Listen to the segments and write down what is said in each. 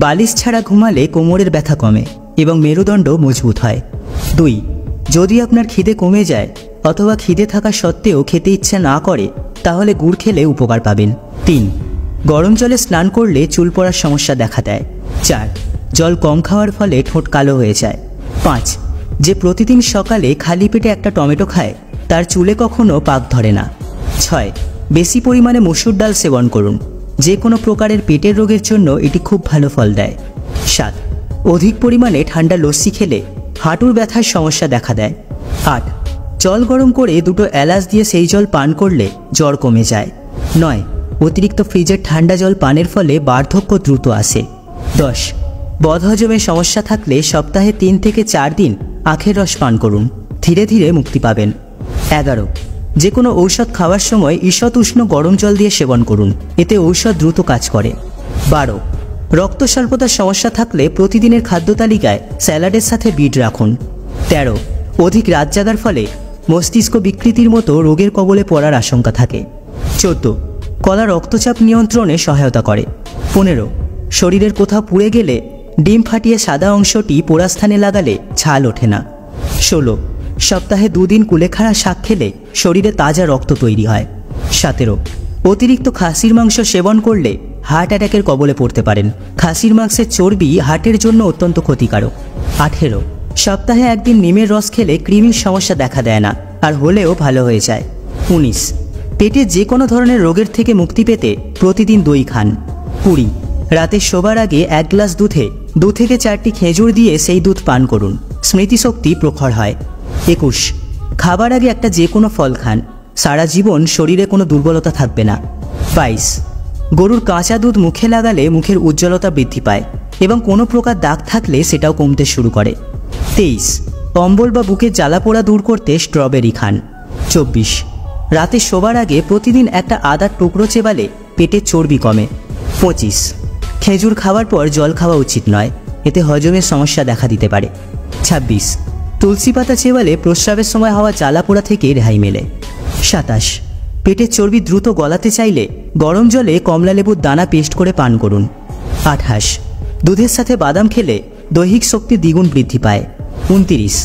বালিশ ছাড়া ঘুমালে কোমরের ব্যথা কমে এবং মেরুদণ্ড মজবুত হয়। 2. যদি আপনার খিদে কমে যায় অথবা খিদে থাকা সত্ত্বেও খেতে ইচ্ছে না করে তাহলে গুড় খেলে উপকার পাবেন। 3. গরম জলে স্নান করলে চুল পড়ার সমস্যা দেখা দেয়। 4. জল কম খাওয়ার ফলে ঠোঁট কালো হয়ে যায়। 5. যে প্রতিদিন সকালে খালি পেটে একটা টমেটো খায় তার চুলে কখনো পাক ধরে না। 6. বেশি পরিমাণে মসুর ডাল সেবন করুন, যে কোনো প্রকারের পেটের রোগের জন্য এটি খুব ভালো ফল দেয়। 7. অধিক পরিমাণে ঠান্ডা লস্যি খেলে হাঁটুর ব্যথার সমস্যা দেখা দেয়। 8. জল গরম করে 2টো এলাচ দিয়ে সেই জল পান করলে জ্বর কমে যায়। 9. অতিরিক্ত ফ্রিজের ঠান্ডা জল পানের ফলে বার্ধক্য দ্রুত আসে। 10. বদহজমের সমস্যা থাকলে সপ্তাহে 3 থেকে 4 দিন আখের রস পান করুন, ধীরে ধীরে মুক্তি পাবেন। 11. যে কোনো ঔষধ খাওয়ার সময় ঈষৎ উষ্ণ গরম জল দিয়ে সেবন করুন, এতে ঔষধ দ্রুত কাজ করে। 12. রক্ত স্বল্পতার সমস্যা থাকলে প্রতিদিনের খাদ্য তালিকায় স্যালাডের সাথে বিট রাখুন। 13. অধিক রাত জাগার ফলে মস্তিষ্ক বিকৃতির মতো রোগের কবলে পড়ার আশঙ্কা থাকে। 14. কলা রক্তচাপ নিয়ন্ত্রণে সহায়তা করে। 15. শরীরের কোথাও পুড়ে গেলে ডিম ফাটিয়ে সাদা অংশটি পোড়া স্থানে লাগালে ছাল ওঠে না। 16. সপ্তাহে 2 দিন কুলেখাড়া শাক খেলে শরীরে তাজা রক্ত তৈরি হয়। 17. অতিরিক্ত খাসির মাংস সেবন করলে হার্ট অ্যাটাকের কবলে পড়তে পারেন। খাসির মাংসের চর্বি হার্টের জন্য অত্যন্ত ক্ষতিকারক। 18. সপ্তাহে 1 দিন নিমের রস খেলে কৃমির সমস্যা দেখা দেয় না, আর হলেও ভালো হয়ে যায়। 19. পেটে যে কোনো ধরনের রোগের থেকে মুক্তি পেতে প্রতিদিন দই খান। 20. রাতে শোবার আগে 1 গ্লাস দুধে 2 থেকে 4টি খেজুর দিয়ে সেই দুধ পান করুন, স্মৃতিশক্তি প্রখর হয়। 21. খাবার আগে একটা যে কোনো ফল খান, সারা জীবন শরীরে কোনো দুর্বলতা থাকবে না। 22. গরুর কাঁচা দুধ মুখে লাগালে মুখের উজ্জ্বলতা বৃদ্ধি পায় এবং কোনো প্রকার দাগ থাকলে সেটাও কমতে শুরু করে। 23. অম্বল বা বুকের জ্বালা পোড়া দূর করতে স্ট্রবেরি খান। 24. রাতে শোবার আগে প্রতিদিন একটা আদার টুকরো চেবালে পেটের চর্বি কমে। 25. খেজুর খাওয়ার পর জল খাওয়া উচিত নয়, এতে হজমের সমস্যা দেখা দিতে পারে। 26. তুলসী পাতা চেবালে প্রস্রাবের সময় হওয়া জ্বালা পোড়া থেকে রেহাই মেলে। 27. পেটের চর্বি দ্রুত গলাতে চাইলে গরম জলে কমলা লেবুর দানা পেস্ট করে পান করুন। 28. দুধের সাথে বাদাম খেলে দৈহিক শক্তি দ্বিগুণ বৃদ্ধি পায়। 29.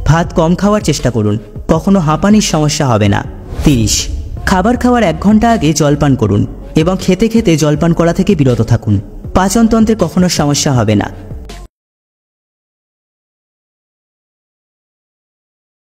ভাত কম খাওয়ার চেষ্টা করুন, কখনো হাঁপানির সমস্যা হবে না। 30. খাবার খাওয়ার 1 ঘন্টা আগে জলপান করুন এবং খেতে খেতে জলপান করা থেকে বিরত থাকুন, পাচনতন্ত্রে কখনো সমস্যা হবে না।